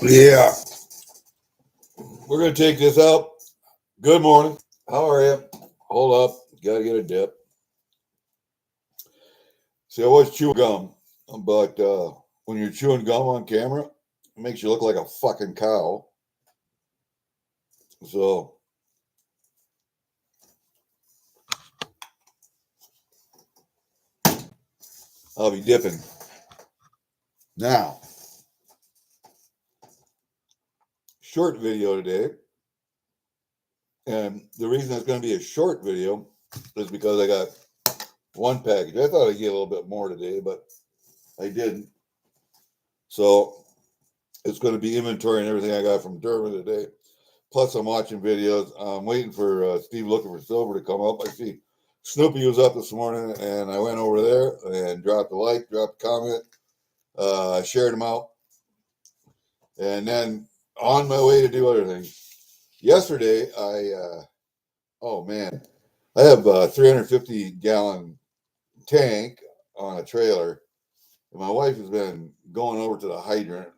Yeah, we're going to take this out. Good morning. How are you? Hold up. Got to get a dip. See, I was chewing gum, but when you're chewing gum on camera, it makes you look like a fucking cow. So, I'll be dipping. Now, short video today. And the reason it's going to be a short video is because I got one package. I thought I'd get a little bit more today, but I didn't. So, it's going to be inventory and everything I got from Durban today. Plus, I'm watching videos. I'm waiting for Steve Looking for Silver to come up. I see Snoopy was up this morning, and I went over there and dropped a like, dropped a comment, shared them out. And then on my way to do other things. Yesterday, oh man, I have a 350-gallon tank on a trailer. And my wife has been going over to the hydrant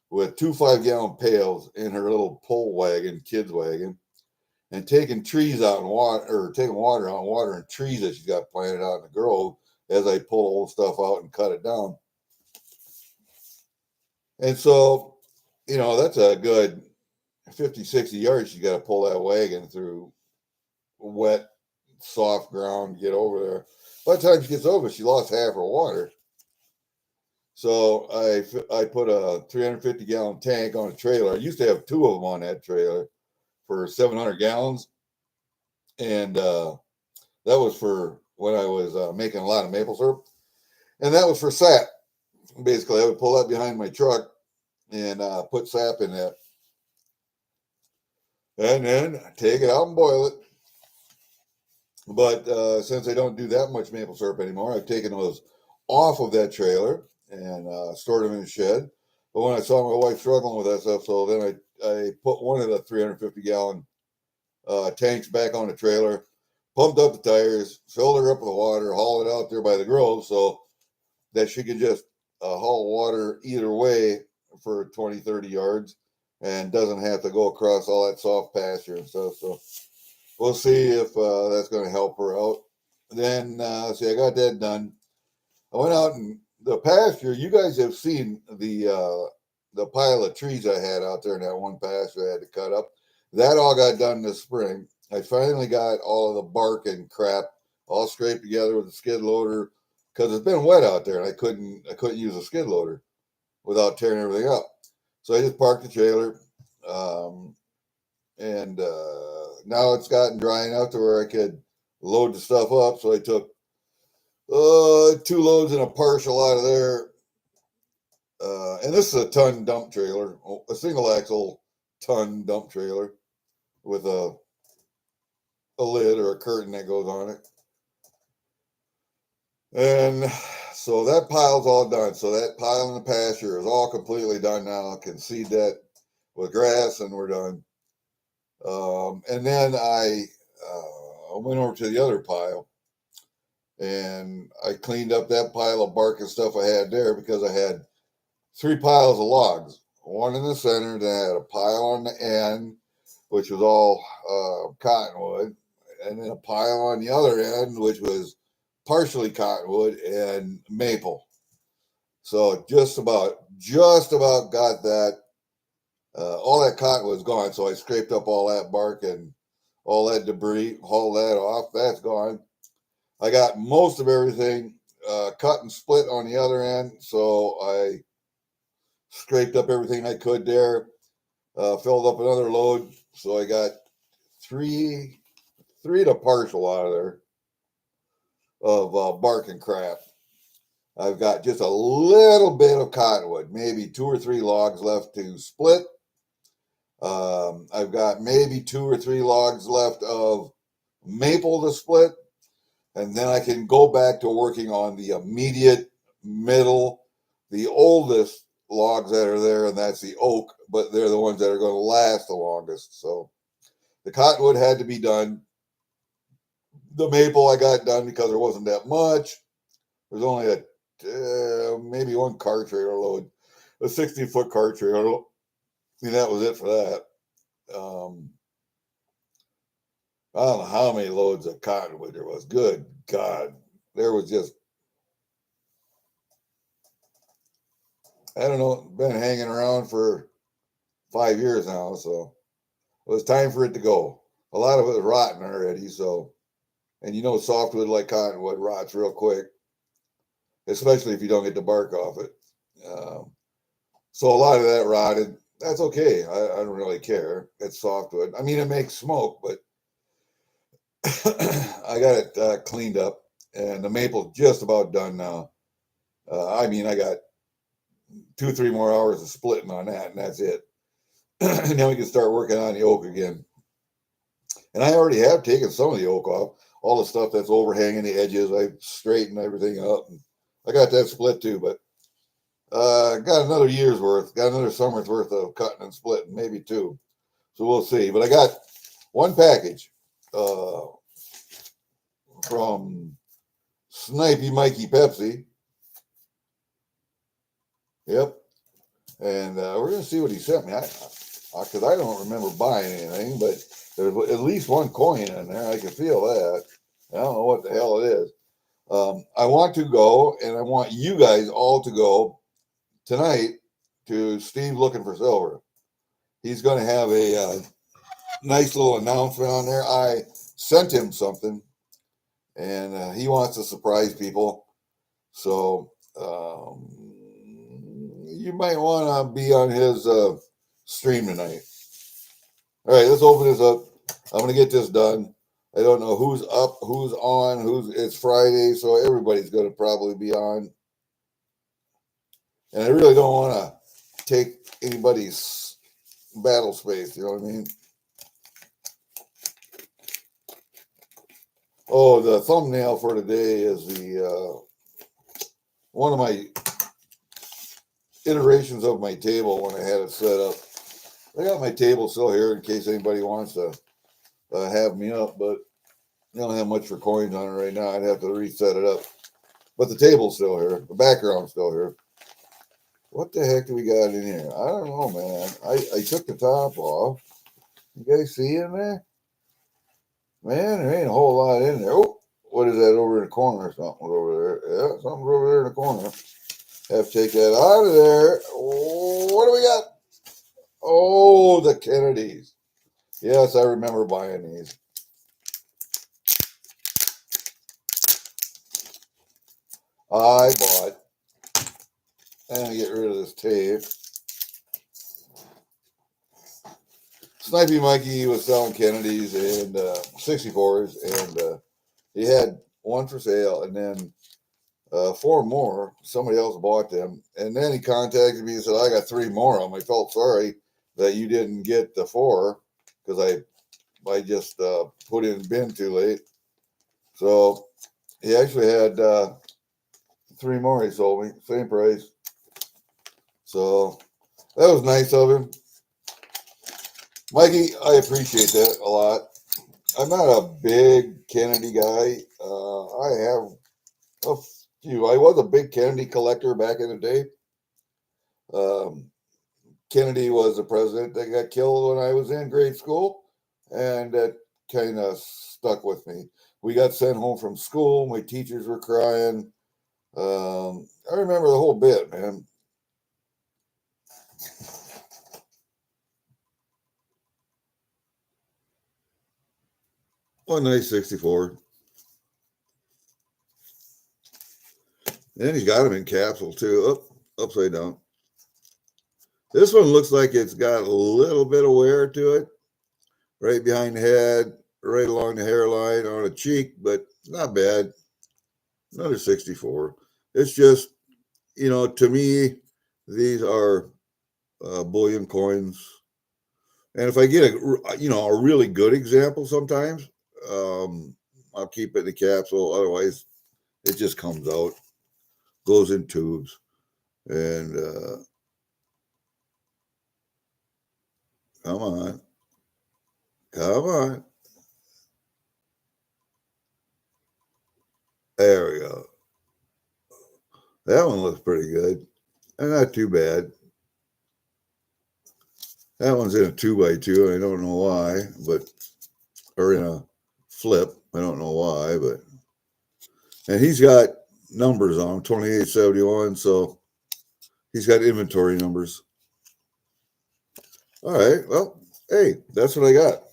with 2 5-gallon pails in her little pull wagon, kids wagon, and taking trees out and water, or taking water out and watering trees that she's got planted out in the grove as I pull old stuff out and cut it down. And so, that's a good 50, 60 yards. She's got to pull that wagon through wet, soft ground to get over there. By the time she gets over, she lost half her water. So I put a 350-gallon tank on a trailer. I used to have 2 of them on that trailer for 700 gallons. And that was for when I was making a lot of maple syrup. And that was for sap. Basically, I would pull that behind my truck and put sap in that. And then take it out and boil it. But since I don't do that much maple syrup anymore, I've taken those off of that trailer and stored them in the shed. But when I saw my wife struggling with that stuff, so then I put one of the 350-gallon tanks back on the trailer, pumped up the tires, filled her up with water, hauled it out there by the grove so that she could just haul water either way for 20, 30 yards and doesn't have to go across all that soft pasture and stuff. So we'll see if that's going to help her out. Then, see, I got that done. I went out and the pasture, you guys have seen the pile of trees I had out there in that one pasture I had to cut up. That all got done this spring. I finally got all of the bark and crap all scraped together with a skid loader because it's been wet out there and I couldn't use a skid loader without tearing everything up. So I just parked the trailer, and now it's gotten dry enough to where I could load the stuff up. So I took 2 loads and a partial out of there. And this is a ton dump trailer, a single axle ton dump trailer with a lid or a curtain that goes on it. And so that pile's all done. So that pile in the pasture is all completely done now. I can seed that with grass and we're done. And then I went over to the other pile and I cleaned up that pile of bark and stuff I had there because I had 3 piles of logs. One in the center, then I had a pile on the end, which was all cottonwood, and then a pile on the other end, which was partially cottonwood and maple. So just about got that. All that cotton was gone, so I scraped up all that bark and all that debris, hauled that off. That's gone. I got most of everything cut and split on the other end, so I scraped up everything I could there, filled up another load, so I got three to partial out of there of bark and crap. I've got just a little bit of cottonwood, maybe 2 or 3 logs left to split. I've got maybe 2 or 3 logs left of maple to split, and then I can go back to working on the immediate middle, the oldest logs that are there, and that's the oak, but they're the ones that are going to last the longest. So the cottonwood had to be done. The maple I got done because there wasn't that much. There's only maybe one car trailer load, a 60-foot car trailer And that was it for that. I don't know how many loads of cottonwood there was. Good God. There was just, I don't know, been hanging around for 5 years now. So it was time for it to go. A lot of it was rotten already. So, and you know, softwood like cottonwood rots real quick, especially if you don't get the bark off it. Um, so a lot of that rotted. That's okay. I don't really care. It's softwood. I mean, it makes smoke, but I got it cleaned up, and the maple's just about done now. I mean, I got 2, 3 more hours of splitting on that, and that's it. And then we can start working on the oak again. And I already have taken some of the oak off. All the stuff that's overhanging the edges, I straightened everything up. And I got that split too, but got another year's worth, got another summer's worth of cutting and splitting, maybe two. So we'll see. But I got one package uh, from Snipey Mikey Pepsi. Yep. And we're going to see what he sent me. Because I don't remember buying anything, but there's at least one coin in there. I can feel that. I don't know what the hell it is. I want to go, and I want you guys all to go tonight to Steve Looking for Silver. He's going to have a nice little announcement on there. I sent him something, and he wants to surprise people. So you might want to be on his stream tonight. All right, let's open this up. I'm going to get this done. I don't know who's up, who's on, it's Friday, so everybody's going to probably be on. And I really don't want to take anybody's battle space, you know what I mean? Oh, the thumbnail for today is the one of my iterations of my table when I had it set up. I got my table still here in case anybody wants to have me up, but I don't have much for coins on it right now. I'd have to reset it up. But the table's still here. The background's still here. What the heck do we got in here? I don't know, man. I took the top off. You guys see in there? Man, there ain't a whole lot in there. Oh, what is that over in the corner? Something over there. Yeah, something's over there in the corner. Have to take that out of there. Oh, what do we got? Oh, the Kennedys. Yes, I remember buying these. I bought, and get rid of this tape. Snipey Mikey was selling Kennedys and 64s, and he had one for sale, and then 4 more. Somebody else bought them, and then he contacted me and said, "I got 3 more of them." I felt sorry that you didn't get the 4 because I just put in bin too late. So he actually had 3 more. He sold me, same price. So that was nice of him. Mikey, I appreciate that a lot. I'm not a big Kennedy guy. I have a few. I was a big Kennedy collector back in the day. Kennedy was the president that got killed when I was in grade school, and that kind of stuck with me. We got sent home from school. My teachers were crying. I remember the whole bit, man. One nice 64. And he's got them in capsule too. Upside down. This one looks like it's got a little bit of wear to it. Right behind the head, right along the hairline, on a cheek, but not bad. Another 64. It's just, to me, these are bullion coins. And if I get a really good example sometimes, I'll keep it in the capsule. Otherwise, it just comes out, goes in tubes. And come on. Come on. There we go. That one looks pretty good. And not too bad. That one's in a 2x2. I don't know why, or in a flip. I don't know why, and he's got numbers on him, 2871. So he's got inventory numbers. All right. Well, hey, that's what I got.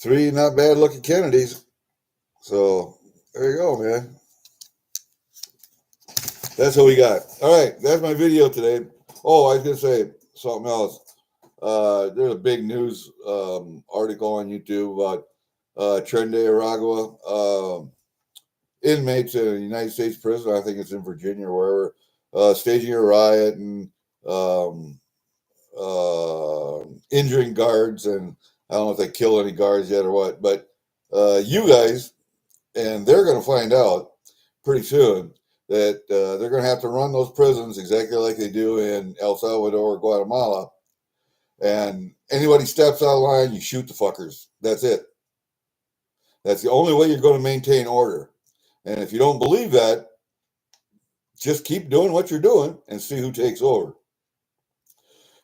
3 not bad looking Kennedys. So there you go, man. That's what we got. All right, that's my video today. Oh, I was gonna say something else. There's a big news article on YouTube about Tren de Aragua inmates in a United States prison. I think it's in Virginia or wherever, staging a riot and injuring guards. And I don't know if they killed any guards yet or what. But you guys, and they're going to find out pretty soon that they're going to have to run those prisons exactly like they do in El Salvador or Guatemala. And anybody steps out of line, you shoot the fuckers. That's it. That's the only way you're going to maintain order. And if you don't believe that, just keep doing what you're doing and see who takes over.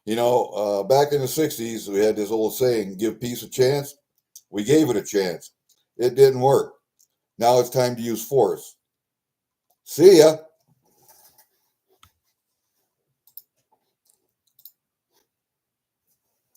You know, back in the 60s, we had this old saying, give peace a chance. We gave it a chance. It didn't work. Now it's time to use force. See ya.